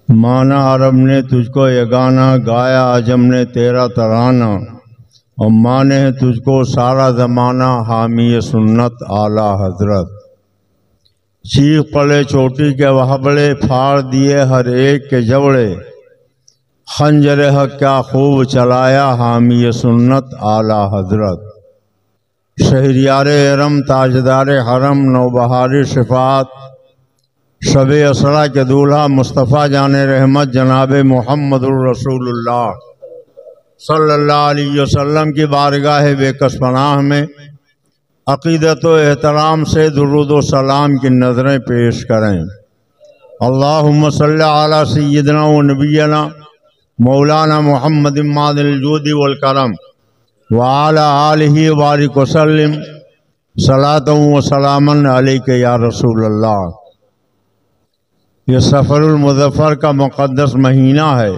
مانا عرب نے تجھ کو یگانہ، گایا عجم نے تیرا ترانہ، اور مانے ہے تجھ کو سارا زمانہ، حامی سنت اعلی حضرت۔ چیخ پڑے چوٹی کے وہبڑے، پھاڑ دیے ہر ایک کے جوڑے، خنجر حق کیا خوب چلایا، حامی سنت اعلی حضرت۔ شہریار ارم تاجدار حرم، نوبہار شفاعت، شب اسرا کے دولہا مصطفیٰ جان رحمت جناب محمد الرسول اللہ صلی اللہ علیہ وسلم کی بارگاہ بے کس پناہ میں عقیدت و احترام سے درود و سلام کی نظریں پیش کریں۔ اللہم صلی علی سیدنا و نبینا مولانا محمد معدن الجود والکرم وعلی آلہ وبارک وسلم صلاۃ و سلاما علیک یا رسول اللہ۔ یہ سفر المظفر کا مقدس مہینہ ہے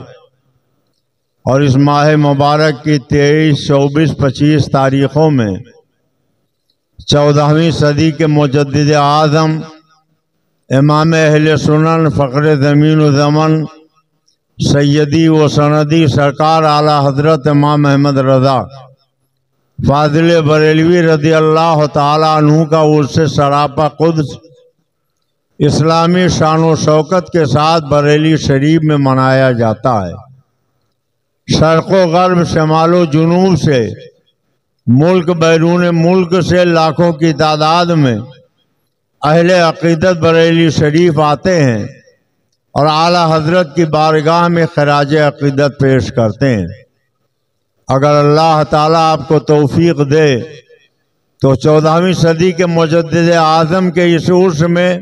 اور اس ماہ مبارک کی 23، 24، 25 تاریخوں میں 14ویں صدی کے مجدد اعظم امام اہل سنن فخر زمین و زمن سیدی و سندی سرکار اعلی حضرت امام احمد رضا فاضل بریلوی رضی اللہ تعالیٰ عنہ کا عرس سراپا قدس اسلامی شان و شوکت کے ساتھ بریلی شریف میں منایا جاتا ہے۔ شرق و غرب، شمال و جنوب سے، ملک بیرون ملک سے لاکھوں کی تعداد میں اہل عقیدت بریلی شریف آتے ہیں اور اعلیٰ حضرت کی بارگاہ میں خراج عقیدت پیش کرتے ہیں۔ اگر اللہ تعالیٰ آپ کو توفیق دے تو 14ویں صدی کے مجدد اعظم کے اس عرس میں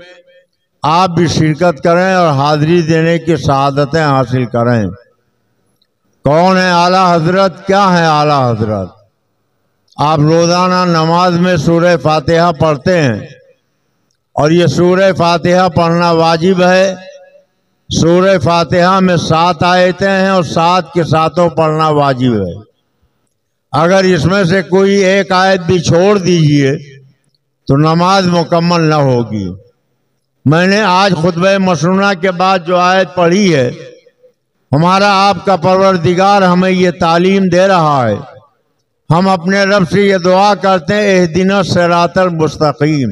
آپ بھی شرکت کریں اور حاضری دینے کی سعادتیں حاصل کریں۔ کون ہے اعلیٰ حضرت؟ کیا ہے اعلیٰ حضرت؟ آپ روزانہ نماز میں سورہ فاتحہ پڑھتے ہیں اور یہ سورہ فاتحہ پڑھنا واجب ہے۔ سورہ فاتحہ میں 7 آیتیں ہیں اور 7 کے ساتوں پڑھنا واجب ہے۔ اگر اس میں سے کوئی ایک آیت بھی چھوڑ دیجئے تو نماز مکمل نہ ہوگی۔ میں نے آج خطبہ مسنونہ کے بعد جو آیت پڑھی ہے، ہمارا آپ کا پروردگار ہمیں یہ تعلیم دے رہا ہے۔ ہم اپنے رب سے یہ دعا کرتے ہیں، اہدنا الصراط المستقیم،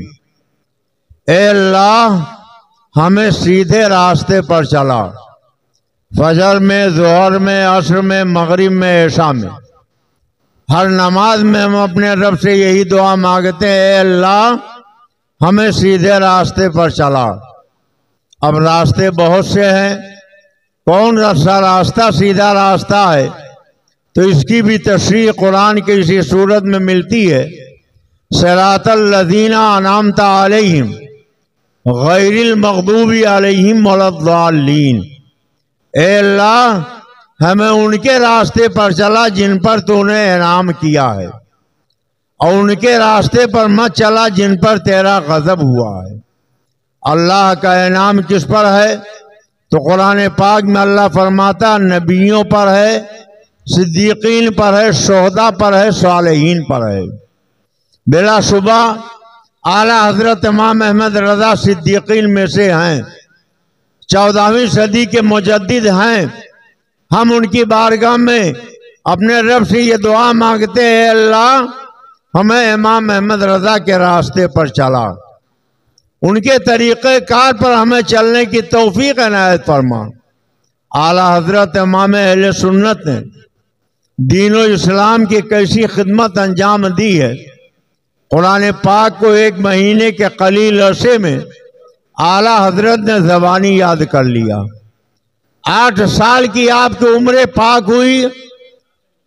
اے اللہ ہمیں سیدھے راستے پر چلا۔ فجر میں، ظہر میں، عصر میں، مغرب میں، عشاء میں، ہر نماز میں ہم اپنے رب سے یہی دعا مانگتے ہیں، اے اللہ ہمیں سیدھے راستے پر چلا۔ اب راستے بہت سے ہیں، کون سا راستہ سیدھا راستے ہے؟ تو اس کی بھی تشریح قرآن کی اسی صورت میں ملتی ہے، صراط الذین انعمت علیہم غیر المغضوب علیہم ولا الضالین۔ اے اللہ ہمیں ان کے راستے پر چلا جن پر تو نے انعام کیا ہے، اور ان کے راستے پر مت چلا جن پر تیرا غضب ہوا ہے۔ اللہ کا انعام کس پر ہے؟ تو قرآن پاک میں اللہ فرماتا نبیوں پر ہے، صدیقین پر ہے، شہداء پر ہے، صالحین پر ہے۔ بلا شبہ اعلیٰ حضرت امام احمد رضا صدیقین میں سے ہیں، 14ویں صدی کے مجدد ہیں۔ ہم ان کی بارگاہ میں اپنے رب سے یہ دعا مانگتے ہیں، اللہ ہمیں امام احمد رضا کے راستے پر چلا، ان کے طریقہ کار پر ہمیں چلنے کی توفیق عنایت فرما۔ اعلیٰ حضرت امام اہل سنت نے دین و اسلام کی کیسی خدمت انجام دی ہے۔ قرآن پاک کو 1 مہینے کے قلیل عرصے میں اعلیٰ حضرت نے زبانی یاد کر لیا۔ 8 سال کی آپ کی عمر پاک ہوئی،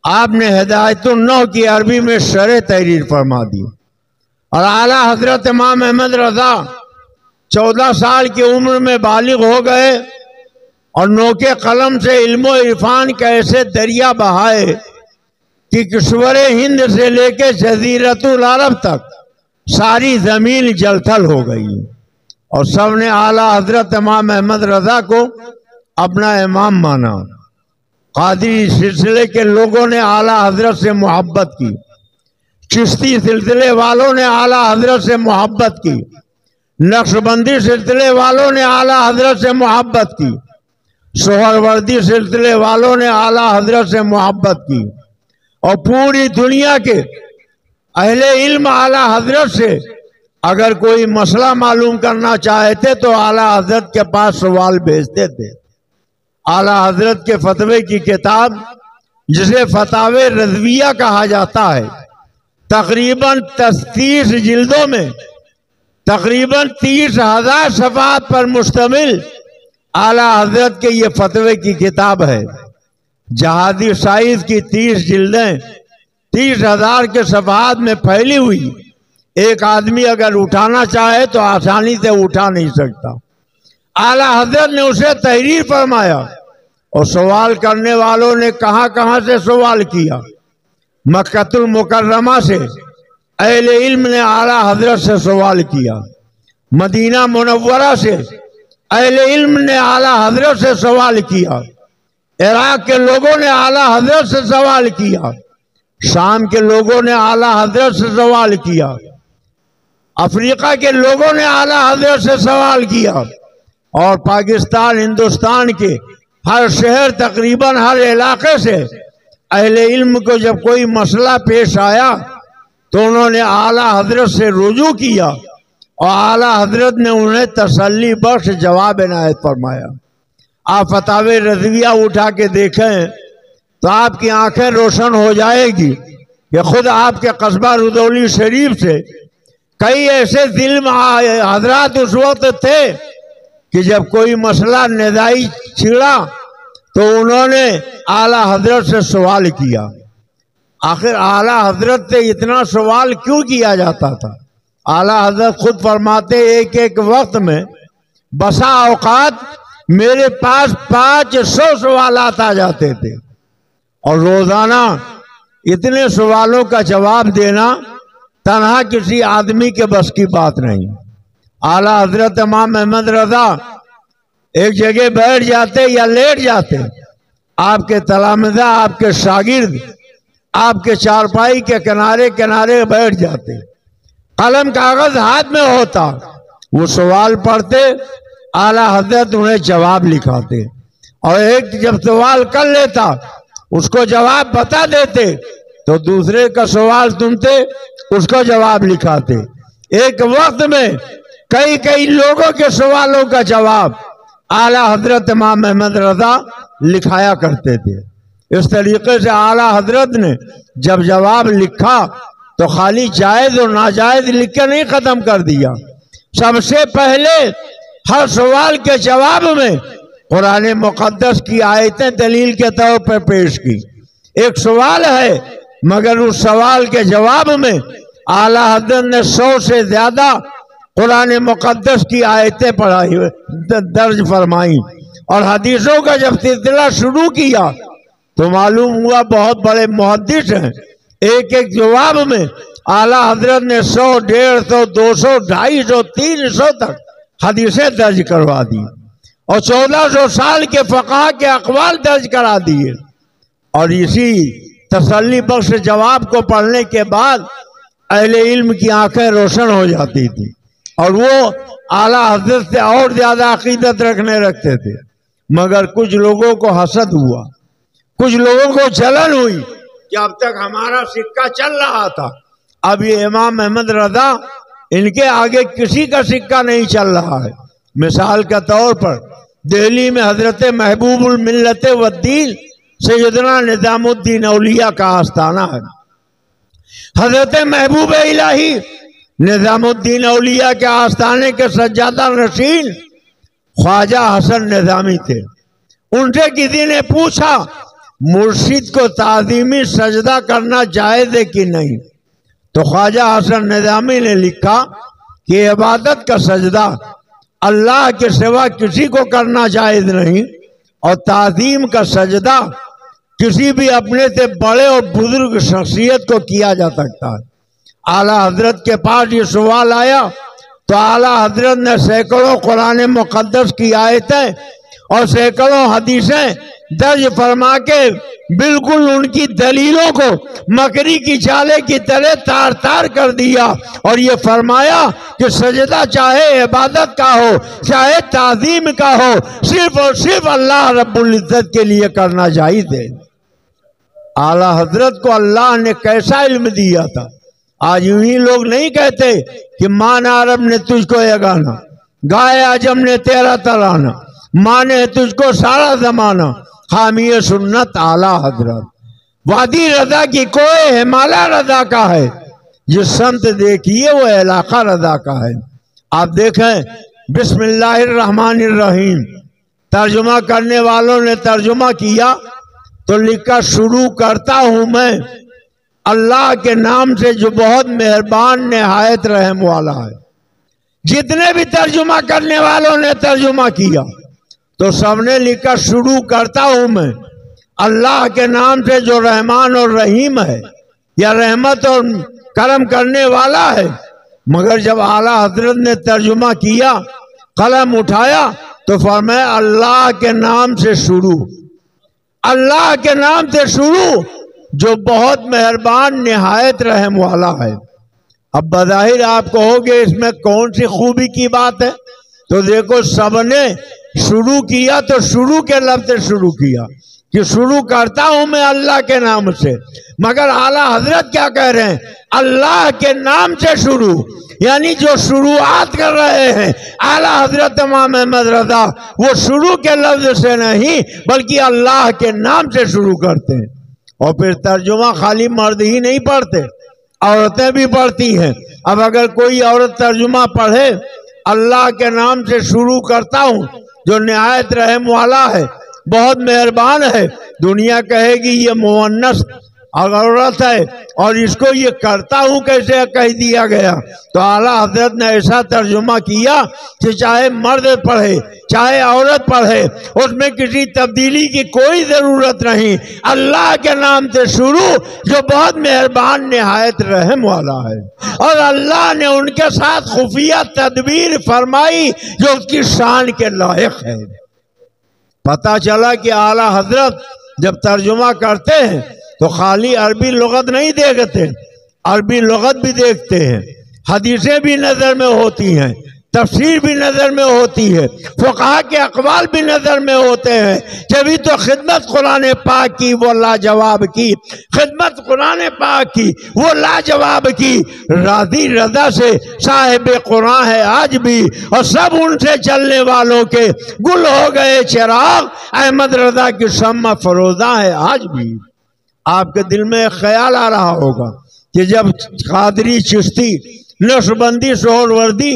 آپ نے ہدایت النو کی عربی میں شرح تحریر فرما دی، اور اعلیٰ حضرت امام احمد رضا 14 سال کی عمر میں بالغ ہو گئے اور نوکے قلم سے علم و عرفان کا ایسے دریا بہائے کہ کشور ہند سے لے کے جزیرت العرب تک ساری زمین جل تھل ہو گئی، اور سب نے اعلیٰ حضرت امام احمد رضا کو اپنا امام مانا۔ قادری سلسلے کے لوگوں نے اعلیٰ حضرت سے محبت کی، چشتی سلسلے والوں نے اعلیٰ حضرت سے محبت کی، نقشبندی سلسلے والوں نے اعلیٰ حضرت سے محبت کی، سہروردی سلسلے والوں نے اعلیٰ حضرت سے محبت کی، اور پوری دنیا کے اہل علم اعلیٰ حضرت سے اگر کوئی مسئلہ معلوم کرنا چاہتے تو اعلیٰ حضرت کے پاس سوال بھیجتے تھے۔ اعلیٰ حضرت کے فتوے کی کتاب جسے فتاوی رضویہ کہا جاتا ہے، تقریباً 30 جلدوں میں تقریباً 30,000 صفحات پر مشتمل اعلیٰ حضرت کے یہ فتوے کی کتاب ہے۔ جہادی سائز کی 30 جلدیں 30,000 کے صفحات میں پھیلی ہوئی، ایک آدمی اگر اٹھانا چاہے تو آسانی سے اٹھا نہیں سکتا۔ اعلیٰ حضرت نے اسے تحریر فرمایا، اور سوال کرنے والوں نے کہاں کہاں سے سوال کیا۔ مکہ المکرمہ سے اہل علم نے اعلیٰ حضرت سے سوال کیا، مدینہ منورہ سے اہل علم نے اعلیٰ حضرت سے سوال کیا، عراق کے لوگوں نے اعلیٰ حضرت سے سوال کیا، شام کے لوگوں نے اعلیٰ حضرت سے سوال کیا، افریقہ کے لوگوں نے اعلیٰ حضرت سے سوال کیا، اور پاکستان ہندوستان کے ہر شہر تقریباً ہر علاقے سے اہل علم کو جب کوئی مسئلہ پیش آیا تو انہوں نے اعلیٰ حضرت سے رجوع کیا، اور اعلیٰ حضرت نے انہیں تسلی بخش جواب عنایت فرمایا۔ آپ فتاوی رضویہ اٹھا کے دیکھیں تو آپ کی آنکھیں روشن ہو جائے گی کہ خود آپ کے قصبہ رودولی شریف سے کئی ایسے ظلم حضرات اس وقت تھے کہ جب کوئی مسئلہ نزاعی چھڑا تو انہوں نے اعلیٰ حضرت سے سوال کیا۔ آخر اعلیٰ حضرت سے اتنا سوال کیوں کیا جاتا تھا؟ اعلیٰ حضرت خود فرماتے ایک ایک وقت میں بسا اوقات میرے پاس 500 سوالات آ جاتے تھے، اور روزانہ اتنے سوالوں کا جواب دینا تنہا کسی آدمی کے بس کی بات نہیں۔ اعلیٰ حضرت امام احمد رضا ایک جگہ بیٹھ جاتے یا لیٹ جاتے، آپ کے تلامذہ آپ کے شاگرد آپ کے چارپائی کے کنارے کنارے بیٹھ جاتے، قلم کاغذ ہاتھ میں ہوتا، وہ سوال پڑھتے، اعلیٰ حضرت انہیں جواب لکھاتے، اور ایک جب سوال کر لیتا اس کو جواب بتا دیتے تو دوسرے کا سوال سنتے اس کو جواب لکھاتے۔ ایک وقت میں کئی لوگوں کے سوالوں کا جواب اعلیٰ حضرت امام احمد رضا لکھایا کرتے تھے۔ اس طریقے سے اعلیٰ حضرت نے جب جواب لکھا تو خالی جائز اور ناجائز لکھ کے نہیں ختم کر دیا، سب سے پہلے ہر سوال کے جواب میں قرآن مقدس کی آیتیں دلیل کے طور پر پیش کی۔ ایک سوال ہے مگر اس سوال کے جواب میں اعلیٰ حضرت نے 100 سے زیادہ قرآن مقدس کی آیتیں پڑھائی درج فرمائیں، اور حدیثوں کا جب سلسلہ شروع کیا تو معلوم ہوا بہت بڑے محدث ہیں۔ ایک ایک جواب میں اعلیٰ حضرت نے 100 150 200 250 300 تک حدیثیں درج کروا دی، اور 1400 سال کے فقہا کے اقوال درج کرا دیے، اور اسی تسلی بخش جواب کو پڑھنے کے بعد اہل علم کی آنکھیں روشن ہو جاتی تھی، اور وہ اعلیٰ حضرت سے اور زیادہ عقیدت رکھنے رکھتے تھے۔ مگر کچھ لوگوں کو حسد ہوا، کچھ لوگوں کو جلن ہوئی کہ اب تک ہمارا سکہ چل رہا تھا، اب یہ امام احمد رضا ان کے آگے کسی کا سکہ نہیں چل رہا ہے۔ مثال کے طور پر دہلی میں حضرت محبوب الملت والدین سیدنا نظام الدین اولیاء کا آستانہ ہے۔ حضرت محبوب الہی نظام الدین اولیاء کے آستانے کے سجادہ نشین خواجہ حسن نظامی تھے۔ ان سے کسی نے پوچھا مرشد کو تعظیمی سجدہ کرنا جائز ہے کہ نہیں، تو خواجہ حسن نظامی نے لکھا کہ عبادت کا سجدہ اللہ کے سوا کسی کو کرنا جائز نہیں، اور تعظیم کا سجدہ کسی بھی اپنے سے بڑے اور بزرگ شخصیت کو کیا جا سکتا ہے۔ اعلیٰ حضرت کے پاس یہ سوال آیا تو اعلیٰ حضرت نے سینکڑوں قرآن مقدس کی آیتیں اور سینکڑوں حدیثیں درج فرما کے بالکل ان کی دلیلوں کو مکری کی چالے کی طرح تار تار کر دیا، اور یہ فرمایا کہ سجدہ چاہے عبادت کا ہو چاہے تعظیم کا ہو، صرف اور صرف اللہ رب العزت کے لیے کرنا جائز ہے۔ اعلیٰ حضرت کو اللہ نے کیسا علم دیا تھا۔ آج یوں ہی لوگ نہیں کہتے کہ مان عرب نے تجھ کو یگانا، گائے عجم نے تیرا ترانہ، مانے تجھ کو سارا زمانہ، حامی سنت اعلیٰ حضرت۔ وادی رضا کی کوئی ہمالیہ رضا کا ہے، جس سمت دیکھیے وہ علاقہ رضا کا ہے۔ آپ دیکھیں بسم اللہ الرحمن الرحیم، ترجمہ کرنے والوں نے ترجمہ کیا تو لکھا شروع کرتا ہوں میں اللہ کے نام سے جو بہت مہربان نہایت رحم والا ہے۔ جتنے بھی ترجمہ کرنے والوں نے ترجمہ کیا تو سب نے لکھا شروع کرتا ہوں میں اللہ کے نام سے جو رحمان اور رحیم ہے، یا رحمت اور کرم کرنے والا ہے۔ مگر جب اعلیٰ حضرت نے ترجمہ کیا، قلم اٹھایا تو فرمایا اللہ کے نام سے شروع، اللہ کے نام سے شروع جو بہت مہربان نہایت رحم والا ہے۔ اب بظاہر آپ کہو گے اس میں کون سی خوبی کی بات ہے؟ تو دیکھو سب نے شروع کیا تو شروع کے لفظ سے شروع کیا کہ شروع کرتا ہوں میں اللہ کے نام سے، مگر اعلیٰ حضرت کیا کہہ رہے ہیں؟ اللہ کے نام سے شروع، یعنی جو شروعات کر رہے ہیں اعلیٰ حضرت امام احمد رضا، وہ شروع کے لفظ سے نہیں بلکہ اللہ کے نام سے شروع کرتے ہیں۔ اور پھر ترجمہ خالی مرد ہی نہیں پڑھتے، عورتیں بھی پڑھتی ہیں۔ اب اگر کوئی عورت ترجمہ پڑھے اللہ کے نام سے شروع کرتا ہوں جو نہایت رحم والا ہے، بہت مہربان ہے، دنیا کہے گی یہ مؤنث عورت ہے، اور اس کو یہ کرتا ہوں کیسے کہہ دیا گیا؟ تو اعلیٰ حضرت نے ایسا ترجمہ کیا کہ چاہے مرد پڑھے چاہے عورت پڑھے اس میں کسی تبدیلی کی کوئی ضرورت نہیں۔ اللہ کے نام سے شروع جو بہت مہربان نہایت رحم والا ہے، اور اللہ نے ان کے ساتھ خفیہ تدبیر فرمائی جو اس کی شان کے لائق ہے۔ پتہ چلا کہ اعلیٰ حضرت جب ترجمہ کرتے ہیں تو خالی عربی لغت نہیں دیکھتے، عربی لغت بھی دیکھتے ہیں، حدیثیں بھی نظر میں ہوتی ہیں، تفسیر بھی نظر میں ہوتی ہے، فقہا کے اقوال بھی نظر میں ہوتے ہیں۔ جبھی تو خدمت قرآن پاک کی وہ لاجواب کی، خدمت قرآن پاک کی وہ لاجواب کی۔ راضی رضا سے صاحب قرآن ہے آج بھی، اور سب ان سے چلنے والوں کے گل ہو گئے چراغ، احمد رضا کی شمع فروزہ ہے آج بھی۔ آپ کے دل میں ایک خیال آ رہا ہوگا کہ جب قادری چشتی نقشبندی سہروردی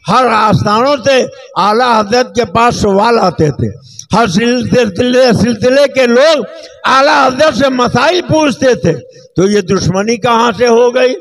ہر آستانوں سے اعلیٰ حضرت کے پاس سوال آتے تھے، ہر سلسلے کے لوگ اعلیٰ حضرت سے مسائل پوچھتے تھے، تو یہ دشمنی کہاں سے ہو گئی؟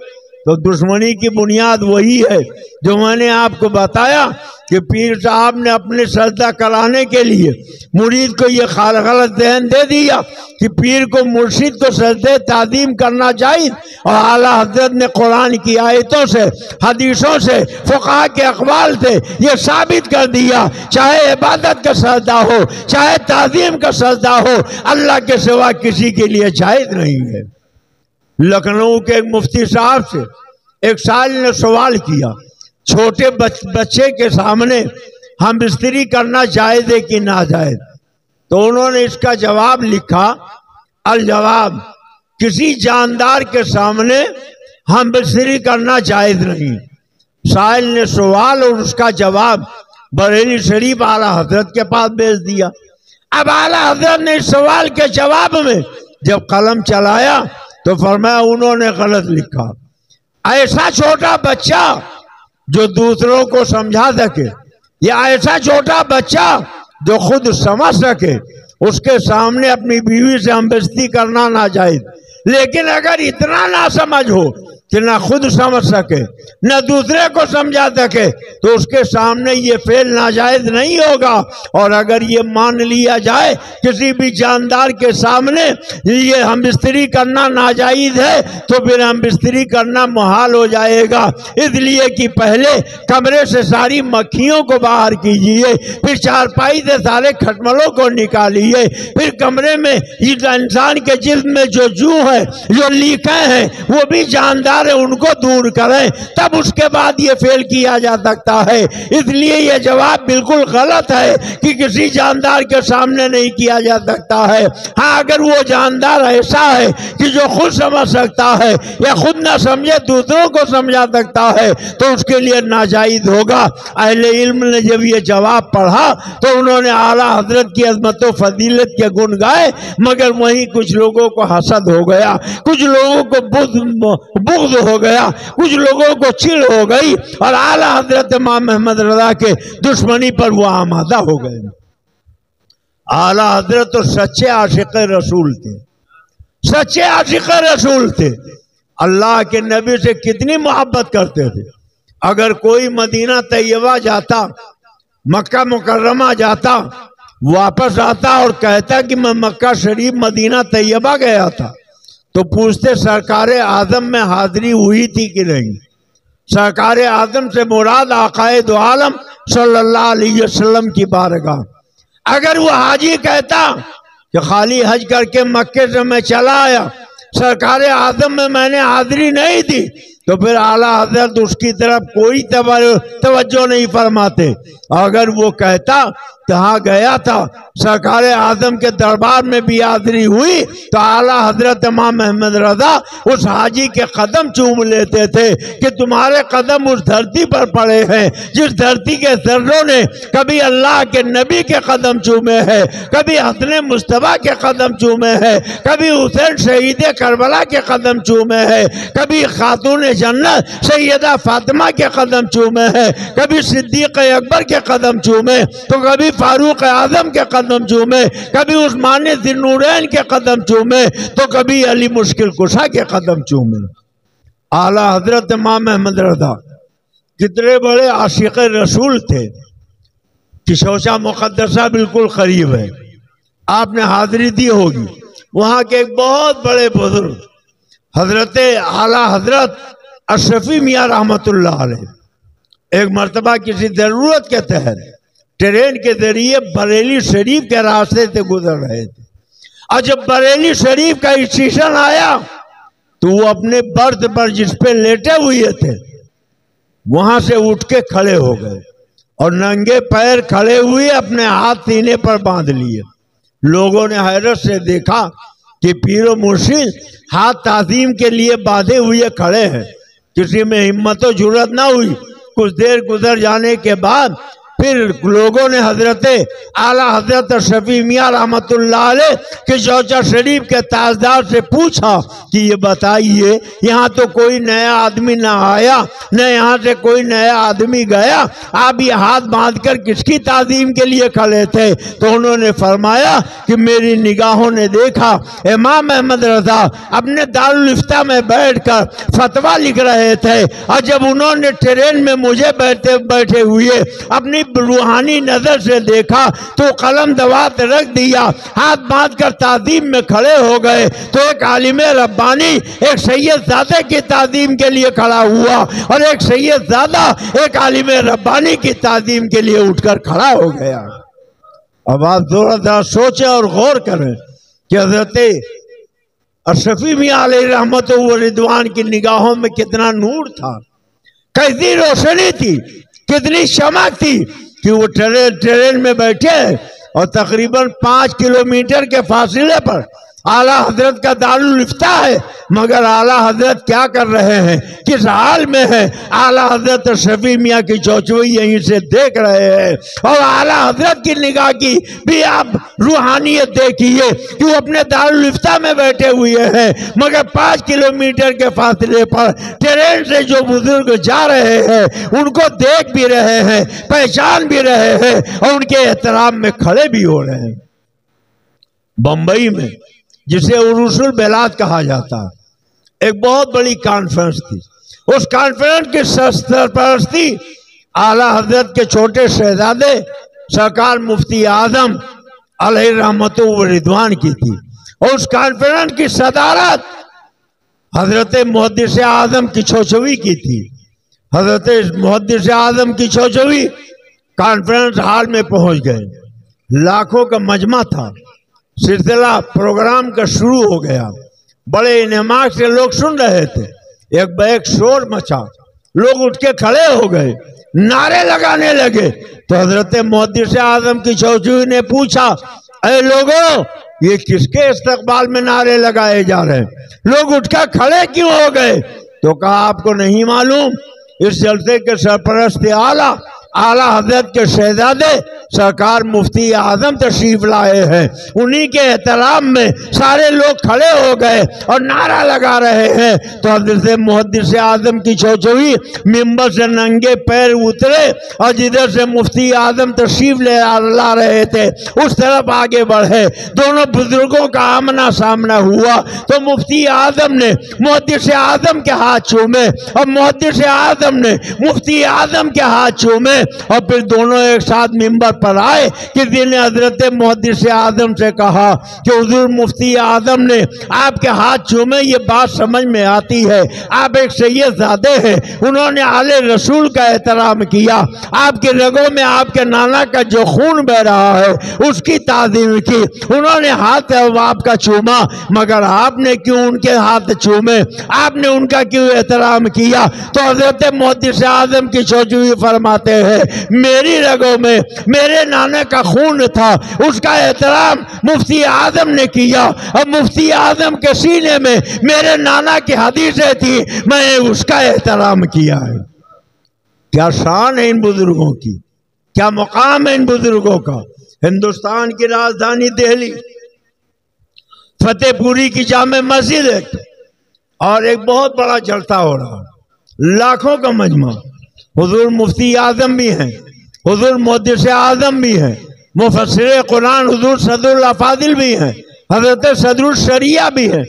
تو دشمنی کی بنیاد وہی ہے جو میں نے آپ کو بتایا کہ پیر صاحب نے اپنے سجدہ کرانے کے لیے مرید کو یہ غلط ذہن دے دیا کہ پیر کو مرشد کو سجدہ تعظیم کرنا چاہیے، اور اعلیٰ حضرت نے قرآن کی آیتوں سے حدیثوں سے فقہا کے اقوال سے یہ ثابت کر دیا چاہے عبادت کا سجدہ ہو چاہے تعظیم کا سجدہ ہو اللہ کے سوا کسی کے لیے جائز نہیں ہے۔ لکھنؤ کے ایک مفتی صاحب سے ایک سائل نے سوال کیا چھوٹے بچے کے سامنے ہم بستری کرنا جائز ہے کہ ناجائز؟ تو انہوں نے اس کا جواب لکھا، الجواب کسی جاندار کے سامنے ہم بستری کرنا جائز نہیں۔ سائل نے سوال اور اس کا جواب بریلی شریف اعلیٰ حضرت کے پاس بھیج دیا۔ اب اعلیٰ حضرت نے اس سوال کے جواب میں جب قلم چلایا تو فرمایا انہوں نے غلط لکھا۔ ایسا چھوٹا بچہ جو دوسروں کو سمجھا سکے، یا ایسا چھوٹا بچہ جو خود سمجھ سکے، اس کے سامنے اپنی بیوی سے ہم بستری کرنا ناجائز۔ لیکن اگر اتنا نہ سمجھ ہو کہ نہ خود سمجھ سکے نہ دوسرے کو سمجھا سکے تو اس کے سامنے یہ فعل ناجائز نہیں ہوگا۔ اور اگر یہ مان لیا جائے کسی بھی جاندار کے سامنے یہ ہم بستری کرنا ناجائز ہے تو پھر ہم بستری کرنا محال ہو جائے گا۔ اس لیے کہ پہلے کمرے سے ساری مکھیوں کو باہر کیجئے، پھر چارپائی سے سارے کھٹملوں کو نکالیے، پھر کمرے میں انسان کے جسم میں جو جو ہے جو لیکیں ہیں وہ بھی جاندار ان کو دور کریں، تب اس کے بعد یہ فعل کیا جا سکتا ہے۔ اس لیے یہ جواب بالکل غلط ہے کہ کسی جاندار کے سامنے نہیں کیا جا سکتا ہے۔ ہاں اگر وہ جاندار ایسا ہے کہ جو خود سمجھ سکتا ہے یا خود نہ سمجھے دوسروں کو سمجھا سکتا ہے تو اس کے لیے ناجائز ہوگا۔ اہل علم نے جب یہ جواب پڑھا تو انہوں نے اعلیٰ حضرت کی عظمت و فضیلت کے گن گائے، مگر وہیں کچھ لوگوں کو حسد ہو گیا، کچھ لوگوں کو بغض ہو گیا، کچھ لوگوں کو چڑ ہو گئی اور اعلیٰ حضرت امام احمد رضا کے دشمنی پر وہ آمادہ ہو گئے۔ اعلیٰ حضرت تو سچے عاشق رسول تھے، سچے عاشق رسول تھے، اللہ کے نبی سے کتنی محبت کرتے تھے۔ اگر کوئی مدینہ طیبہ جاتا، مکہ مکرمہ جاتا، واپس آتا اور کہتا کہ میں مکہ شریف مدینہ طیبہ گیا تھا تو پوچھتے سرکار اعظم میں حاضری ہوئی تھی کہ نہیں؟ سرکار اعظم سے مراد آقائے دو عالم صلی اللہ علیہ وسلم کی بارگاہ۔ اگر وہ حاجی کہتا کہ خالی حج کر کے مکے سے میں چلا آیا، سرکار اعظم میں نے حاضری نہیں دی، تو پھر اعلیٰ حضرت اس کی طرف کوئی توجہ نہیں فرماتے۔ اگر وہ کہتا کہاں گیا تھا، سرکار اعظم کے دربار میں بھی حاضری ہوئی، تو اعلیٰ حضرت امام احمد رضا اس حاجی کے قدم چوم لیتے تھے کہ تمہارے قدم اس دھرتی پر پڑے ہیں جس دھرتی کے ذروں نے کبھی اللہ کے نبی کے قدم چومے ہیں، کبھی حسن مصطفیٰ کے قدم چومے ہیں، کبھی حسین شہید کربلا کے قدم چومے ہیں، کبھی خاتون جنت سیدہ فاطمہ کے قدم چومے ہیں، کبھی صدیق اکبر کے قدم چومے، تو کبھی فاروق اعظم کے قدم چومے، کبھی عثمان ذی النورین کے قدم چومے، تو کبھی علی مشکل کشا کے قدم چومے۔ اعلیٰ حضرت امام احمد رضا کتنے بڑے عاشق رسول تھے کہ شوشہ مقدسہ بالکل قریب ہے، آپ نے حاضری دی ہوگی۔ وہاں کے ایک بہت بڑے بزرگ حضرت اعلیٰ حضرت اشرفی میاں رحمت اللہ علیہ ایک مرتبہ کسی ضرورت کے تحت ٹرین کے ذریعے بریلی شریف کے راستے سے گزر رہے تھے، اور جب بریلی شریف کا اسٹیشن آیا تو وہ اپنے برتھ پر جس پہ لیٹے ہوئے تھے وہاں سے اٹھ کے کھڑے ہو گئے اور ننگے پیر کھڑے ہوئے اپنے ہاتھ سینے پر باندھ لیے۔ لوگوں نے حیرت سے دیکھا کہ پیر و مرشد ہاتھ تعظیم کے لیے باندھے ہوئے کھڑے ہیں، کسی میں ہمت و جرأت نہ ہوئی۔ کچھ دیر گزر جانے کے بعد پھر لوگوں نے حضرت اعلیٰ حضرت اشرفی میاں رحمت اللہ علیہ کہ شوشہ شریف کے تاجدار سے پوچھا کہ یہ بتائیے یہاں تو کوئی نیا آدمی نہ آیا نہ یہاں سے کوئی نیا آدمی گیا، آپ یہ ہاتھ باندھ کر کس کی تعظیم کے لیے کھڑے تھے؟ تو انہوں نے فرمایا کہ میری نگاہوں نے دیکھا امام احمد رضا اپنے دارالفتہ میں بیٹھ کر فتویٰ لکھ رہے تھے، اور جب انہوں نے ٹرین میں مجھے بیٹھے ہوئے اپنی روحانی نظر سے دیکھا تو قلم دوات رکھ دیا، ہاتھ باندھ کر تعظیم میں کھڑے ہو گئے۔ تو ایک عالم ربانی ایک سید زادہ کی تعظیم کے لیے کھڑا ہوا اور ایک سید زادہ ایک عالم ربانی کی تعظیم کے لیے اٹھ کر کھڑا ہو گیا۔ اب آپ ذرا سوچیں اور غور کریں کہ حضرت اشرفی میاں علیہ رحمت و رضوان کی نگاہوں میں کتنا نور تھا، کیسی روشنی تھی، کتنی چمک تھی کہ وہ ٹرین میں بیٹھے اور تقریباً 5 کلومیٹر کے فاصلے پر اعلیٰ حضرت کا دارالفتہ ہے، مگر اعلیٰ حضرت کیا کر رہے ہیں، کس حال میں ہے؟ اعلیٰ حضرت اشرفی میاں کی چوچوئی یہیں سے دیکھ رہے ہیں، اور اعلیٰ حضرت کی نگاہ کی بھی آپ روحانیت دیکھیے کہ وہ اپنے دارالفتہ میں بیٹھے ہوئے ہیں، مگر 5 کلومیٹر کے فاصلے پر ٹرین سے جو بزرگ جا رہے ہیں ان کو دیکھ بھی رہے ہیں، پہچان بھی رہے ہیں، اور ان کے احترام میں کھڑے بھی ہو رہے ہیں۔ بمبئی میں جسے عروس البلاد کہا جاتا ہے، ایک بہت بڑی کانفرنس تھی۔ اس کانفرنس کی سرپرستی اعلیٰ حضرت کے چھوٹے شہزادے سرکار مفتی اعظم علیہ رحمت و رضوان کی تھی، اور اس کانفرنس کی صدارت حضرت محدث اعظم کی چوچوی کی تھی۔ حضرت محدث اعظم کی چوچوی کانفرنس ہال میں پہنچ گئے، لاکھوں کا مجمع تھا، سلسلہ پروگرام کا شروع ہو گیا، بڑے انہماک سے لوگ سن رہے تھے۔ ایک شور مچا، لوگ اٹھ کے کھڑے ہو گئے، نعرے لگانے لگے۔ تو حضرت محدث اعظم کی چوچوی نے پوچھا، اے لوگوں، یہ کس کے استقبال میں نعرے لگائے جا رہے ہیں؟ لوگ اٹھ کر کھڑے کیوں ہو گئے؟ تو کہا آپ کو نہیں معلوم، اس جلسے کے سرپرست اعلیٰ حضرت کے شہزادے سرکار مفتی اعظم تشریف لائے ہیں، انہی کے احترام میں سارے لوگ کھڑے ہو گئے اور نعرہ لگا رہے ہیں۔ تو حضرت محدث اعظم کی چوچوی ممبر سے ننگے پیر اترے اور جدھر سے مفتی اعظم تشریف لا رہے تھے اس طرف آگے بڑھے۔ دونوں بزرگوں کا آمنا سامنا ہوا تو مفتی اعظم نے محدث اعظم کے ہاتھ چومے اور محدث اعظم نے مفتی اعظم کے ہاتھ چومے، اور پھر دونوں ایک ساتھ ممبر پر آئے۔ کسی نے حضرت محدث اعظم سے کہا کہ حضور مفتی اعظم نے آپ کے ہاتھ چومے، یہ بات سمجھ میں آتی ہے، آپ ایک سید زادے ہیں، انہوں نے آل رسول کا احترام کیا، آپ کے رگوں میں آپ کے نانا کا جو خون بہ رہا ہے اس کی تعظیم کی، انہوں نے ہاتھ آپ کا چوما، مگر آپ نے کیوں ان کے ہاتھ چومے؟ آپ نے ان کا کیوں احترام کیا؟ تو حضرت محدث اعظم کی چوچوی فرماتے ہیں، میری رگوں میں میرے نانا کا خون تھا، اس کا احترام مفتی اعظم نے کیا، اور مفتی اعظم کے سینے میں میرے نانا کی حدیثیں تھی، میں نے اس کا احترام کیا ہے۔ کیا شان ہے ان بزرگوں کی، کیا مقام ہے ان بزرگوں کا۔ ہندوستان کی راجدھانی دہلی، فتح پوری کی جامع مسجد ہے اور ایک بہت بڑا جلسہ ہو رہا، لاکھوں کا مجمع، حضور مفتی اعظم بھی ہیں، حضور محدث اعظم بھی ہیں، مفسر قرآن حضور صدر الافاضل بھی ہیں، حضرت صدر الشریعہ بھی ہیں،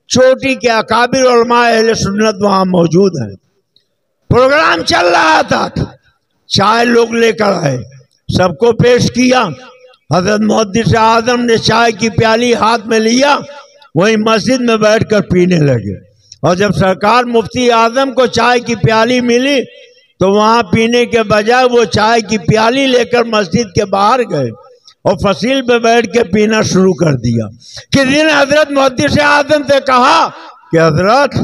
چوٹی کے اکابر علماء اہل سنت وہاں موجود ہیں۔ پروگرام چل رہا تھا، چائے لوگ لے کر آئے، سب کو پیش کیا۔ حضرت محدث اعظم نے چائے کی پیالی ہاتھ میں لیا، وہیں مسجد میں بیٹھ کر پینے لگے، اور جب سرکار مفتی اعظم کو چائے کی پیالی ملی تو وہاں پینے کے بجائے وہ چائے کی پیالی لے کر مسجد کے باہر گئے اور فصیل پہ بیٹھ کے پینا شروع کر دیا۔ کسی نے حضرت محدث اعظم سے کہا کہ حضرت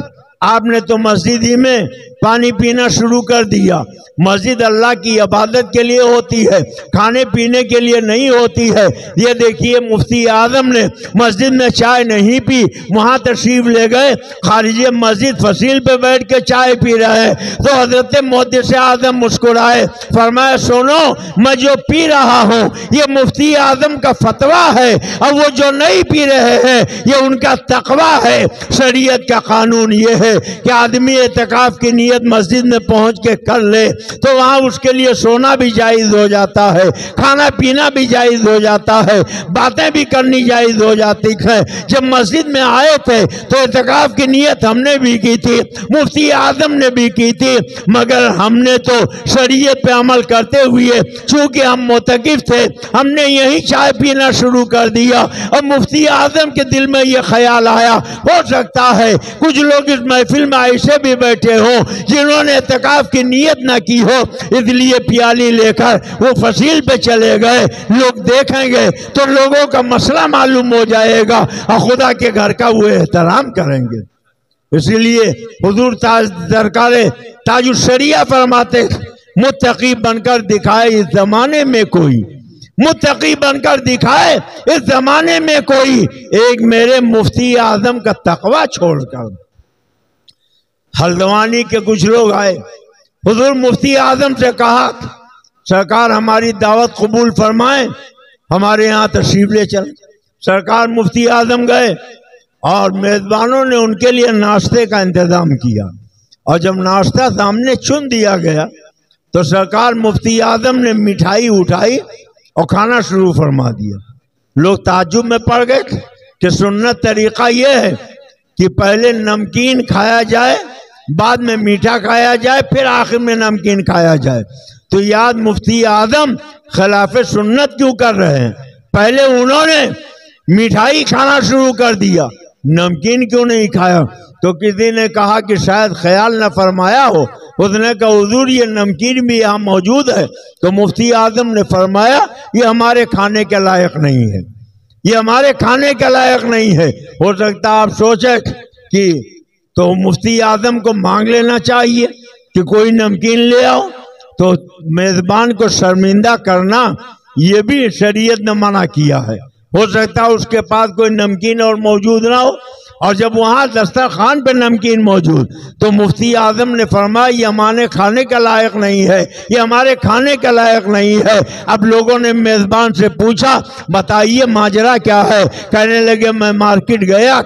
آپ نے تو مسجد ہی میں پانی پینا شروع کر دیا، مسجد اللہ کی عبادت کے لیے ہوتی ہے، کھانے پینے کے لیے نہیں ہوتی ہے۔ یہ دیکھیے مفتی اعظم نے مسجد میں چائے نہیں پی، وہاں تشریف لے گئے، خارج مسجد فصیل پہ بیٹھ کے چائے پی رہے ہیں۔ تو حضرت محدث اعظم مسکرائے، فرمایا سنو، میں جو پی رہا ہوں یہ مفتی اعظم کا فتویٰ ہے، اور وہ جو نہیں پی رہے ہیں یہ ان کا تقویٰ ہے۔ شریعت کا قانون یہ ہے کہ آدمی اعتکاف کی نیت مسجد میں پہنچ کے کر لے تو وہاں اس کے لیے سونا بھی جائز ہو جاتا ہے، کھانا پینا بھی جائز ہو جاتا ہے، باتیں بھی کرنی جائز ہو جاتی ہے۔ جب مسجد میں آئے تھے تو اعتکاف کی نیت ہم نے بھی کی تھی، مفتی اعظم نے بھی کی تھی، مگر ہم نے تو شریعت پہ عمل کرتے ہوئے چونکہ ہم معتکف تھے ہم نے یہی چائے پینا شروع کر دیا، اور مفتی اعظم کے دل میں یہ خیال آیا، ہو سکتا ہے کچھ لوگ اس محفل میں ایسے بھی بیٹھے ہوں جنہوں نے اعتکاف کی نیت نہ کی ہو، اس لیے پیالی لے کر وہ فصیل پہ چلے گئے، لوگ دیکھیں گے تو لوگوں کا مسئلہ معلوم ہو جائے گا اور خدا کے گھر کا وہ احترام کریں گے۔ اسی لیے حضور سرکار تاج الشریعہ فرماتے، متقی بن کر دکھائے اس زمانے میں کوئی، متقی بن کر دکھائے اس زمانے میں کوئی، ایک میرے مفتی اعظم کا تقویٰ چھوڑ کر۔ ہلدوانی کے کچھ لوگ آئے، حضور مفتی اعظم سے کہا سرکار ہماری دعوت قبول فرمائیں، ہمارے یہاں تشریف لے چلیں۔ سرکار مفتی اعظم گئے اور میزبانوں نے ان کے لیے ناشتے کا انتظام کیا، اور جب ناشتہ سامنے چن دیا گیا تو سرکار مفتی اعظم نے مٹھائی اٹھائی اور کھانا شروع فرما دیا۔ لوگ تعجب میں پڑ گئے کہ سنت طریقہ یہ ہے کہ پہلے نمکین کھایا جائے، بعد میں میٹھا کھایا جائے، پھر آخر میں نمکین کھایا جائے۔ تو یاد مفتی اعظم خلاف سنت کیوں کر رہے ہیں؟ پہلے انہوں نے مٹھائی کھانا شروع کر دیا، نمکین کیوں نہیں کھایا؟ تو کسی نے کہا کہ شاید خیال نہ فرمایا ہو، اس نے کہا حضور یہ نمکین بھی یہاں موجود ہے۔ تو مفتی اعظم نے فرمایا یہ ہمارے کھانے کے لائق نہیں ہے، یہ ہمارے کھانے کے لائق نہیں ہے۔ ہو سکتا آپ سوچیں کہ تو مفتی اعظم کو مانگ لینا چاہیے کہ کوئی نمکین لے آؤ، تو میزبان کو شرمندہ کرنا یہ بھی شریعت نے منع کیا ہے۔ ہو سکتا ہے اس کے پاس کوئی نمکین اور موجود نہ ہو، اور جب وہاں دسترخوان پہ نمکین موجود تو مفتی اعظم نے فرمایا یہ ہمارے کھانے کا لائق نہیں ہے، یہ ہمارے کھانے کا لائق نہیں ہے۔ اب لوگوں نے میزبان سے پوچھا بتائیے ماجرا کیا ہے؟ کہنے لگے میں مارکیٹ گیا،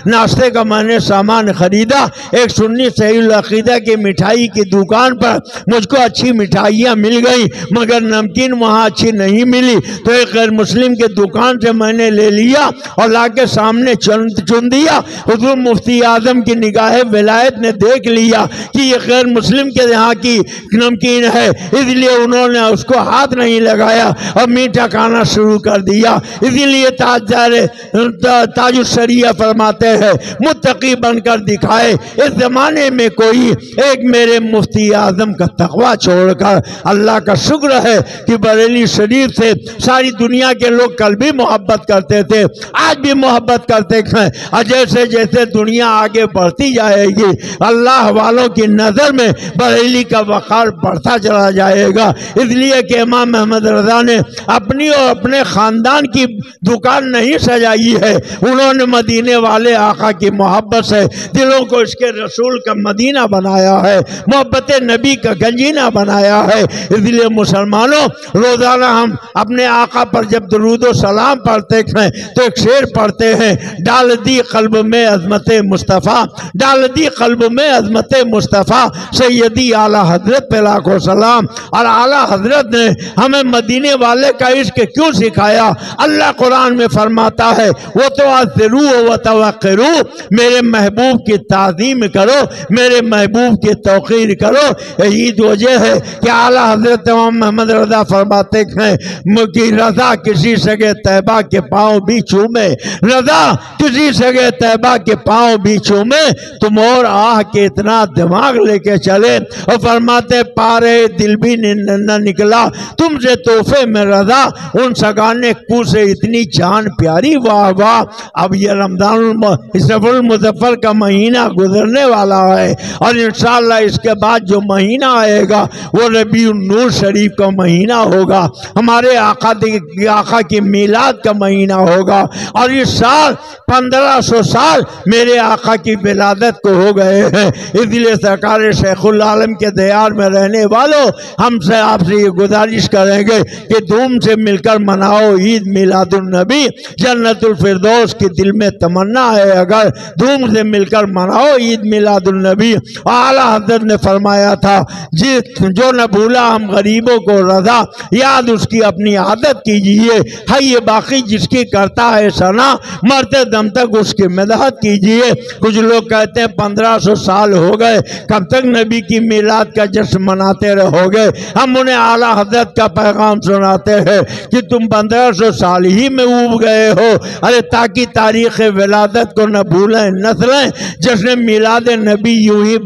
ناشتے کا میں نے سامان خریدا، ایک سنی صحیح العقیدہ کی مٹھائی کی دکان پر مجھ کو اچھی مٹھائیاں مل گئیں مگر نمکین وہاں اچھی نہیں ملی، تو ایک غیر مسلم کے دکان سے میں نے لے لیا اور لا کے سامنے چن دیا۔ حضور مفتی اعظم کی نگاہ ولایت نے دیکھ لیا کہ یہ غیر مسلم کے یہاں کی نمکین ہے، اس لیے انہوں نے اس کو ہاتھ نہیں لگایا اور میٹھا کھانا شروع کر دیا۔ اسی لیے تاج الشریعہ فرماتے ہیں متقی بن کر دکھائے اس زمانے میں کوئی ایک میرے مفتی اعظم کا تقوی چھوڑ کر۔ اللہ کا شکر ہے کہ بریلی شریف سے ساری دنیا کے لوگ کل بھی محبت کرتے تھے، آج بھی محبت کرتے ہیں، اور جیسے جیسے دنیا آگے بڑھتی جائے گی اللہ والوں کی نظر میں بریلی کا وقار بڑھتا چلا جائے گا۔ اس لیے کہ امام محمد رضا نے اپنی اور اپنے خاندان کی دکان نہیں سجائی ہے، انہوں نے مدینے والے آقا کی محبت سے دلوں کو اس کے رسول کا مدینہ بنایا ہے، محبت نبی کا گنجینہ بنایا ہے۔ اس لیے مسلمانوں روزانہ ہم اپنے آقا پر جب درود و سلام پڑھتے ہیں تو ایک شعر پڑھتے ہیں، ڈال دی قلب میں عظمت مصطفیٰ، ڈال دی قلب میں عظمت مصطفیٰ، سیدی اعلیٰ حضرت پہ لاکھوں سلام۔ اور اعلیٰ حضرت نے ہمیں مدینے والے کا عشق کیوں سکھایا؟ اللہ قرآن میں فرماتا ہے وَتُعَذِّرُوا وَتَوَقِّرُوا، میرے محبوب کی تعظیم کرو، میرے محبوب کی توقیر کرو۔ یہی وجہ ہے کہ اعلیٰ حضرت امام محمد رضا فرماتے ہیں کہ رضا کسی سگے طیبہ کے پاؤں بھی چومے، رضا کسی سگے طیبہ کے پاؤں بھی چومے، تم اور آہ کے اتنا دماغ لے کے چلے، اور فرماتے پارے دل بھی نہ نکلا تم سے تحفے میں رضا، ان سگانے کو سے اتنی جان پیاری، واہ واہ۔ اب یہ رمضان صفر المظفر کا مہینہ گزرنے والا ہے، اور انشاءاللہ اس کے بعد جو مہینہ آئے گا وہ ربیع النور شریف کا مہینہ ہوگا، ہمارے آقا کی میلاد کا مہینہ ہوگا، اور اس سال 1500 سال میرے آقا کی ولادت کو ہو گئے ہیں۔ اس لیے سرکار شیخ العالم کے دیار میں رہنے والوں ہم سے آپ سے یہ گزارش کریں گے کہ دھوم سے مل کر مناؤ عید میلاد النبی، جنت الفردوس کی دل میں تمنا ہے اگر دھوم سے مل کر مناؤ عید میلاد النبی۔ اعلیٰ حضرت نے فرمایا تھا جو نہ بھولا ہم غریبوں کو رضا، یاد اس کی اپنی عادت کیجئے، ہے یہ باقی جس کی کرتا ہے ثنا، مرتے دم تک اس کی مدحت کیجئے۔ کچھ لوگ کہتے ہیں 1500 سال ہو گئے، کب تک نبی کی میلاد کا جشن مناتے رہو گے؟ ہم انہیں اعلیٰ حضرت کا پیغام سناتے ہیں کہ تم 1500 سال ہی میں اوب گئے ہو، ارے تاکہ تاریخ ولادت کو نہ بھولیں نسلیں، جشن میلاد نبی یوں ہی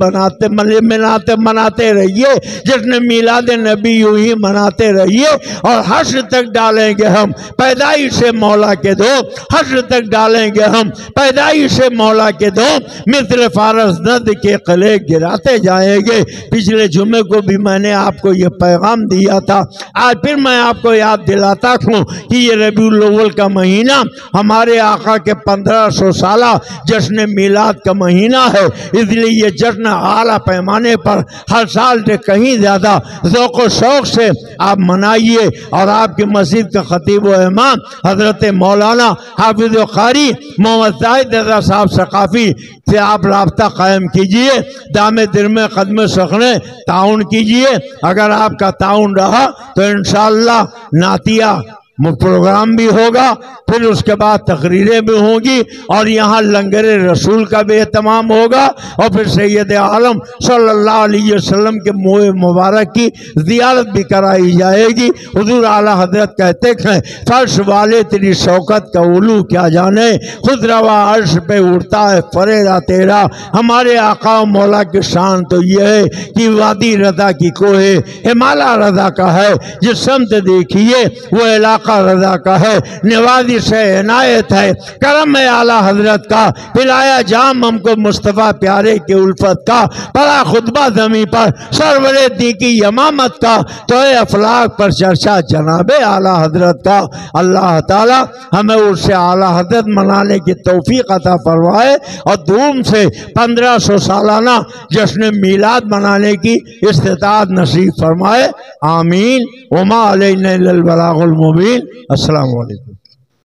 مناتے رہیے، جشن میلاد نبی یوں ہی مناتے رہیے، اور حشر تک ڈالیں گے ہم پیدائش مولا کے دو، حشر تک ڈالیں گے ہم پیدائش مولا کے دو، مثل فارس ند کے قلعے گراتے جائیں گے۔ پچھلے جمعے کو بھی میں نے آپ کو یہ پیغام دیا تھا، آج پھر میں آپ کو یاد دلاتا ہوں کہ یہ ربیع الاول کا مہینہ ہمارے آقا کے 1500 سالہ جشن میلاد کا مہینہ ہے، اس لیے یہ جشن اعلیٰ پیمانے پر ہر سال سے کہیں زیادہ ذوق و شوق سے آپ منائیے، اور آپ کی مسجد کا خطیب و امام حضرت مولانا حافظ و قاری محمد زاہد رضا صاحب ثقافی سے آپ رابطہ قائم کیجئے، دام درم قدم سخنے تعاون کیجئے۔ اگر آپ کا تعاون رہا تو انشاءاللہ نعتیہ پروگرام بھی ہوگا، پھر اس کے بعد تقریریں بھی ہوں گی، اور یہاں لنگر رسول کا بھی اہتمام ہوگا، اور پھر سید عالم صلی اللہ علیہ وسلم کے منہ مبارک کی زیارت بھی کرائی جائے گی۔ حضور اعلیٰ حضرت کہتے ہیں فرش والے تیری شوکت کا علو کیا جانے، خود روا عرش پہ اڑتا ہے فریدا تیرا۔ ہمارے آقا و مولا کی شان تو یہ ہے کہ وادی رضا کی کوہ ہمالا رضا کا ہے، جس سمت دیکھیے وہ علاقہ رضا کا ہے، نوازش ہے، عنایت ہے، کرم ہے اعلیٰ حضرت کا، پلایا جام ہم کو مصطفیٰ پیارے کے الفت کا، پڑا خطبہ زمین پر سرور دی کی یمامت کا، تو اے افلاق پر چرچا جناب اعلیٰ حضرت کا۔ اللہ تعالی ہمیں اس سے اعلیٰ حضرت منانے کی توفیق عطا فرمائے، اور دھوم سے 1500 سالانہ جشن میلاد منانے کی استطاعت نصیب فرمائے، آمین۔ وما علینا الا البلاغ المبین۔ السلام علیکم۔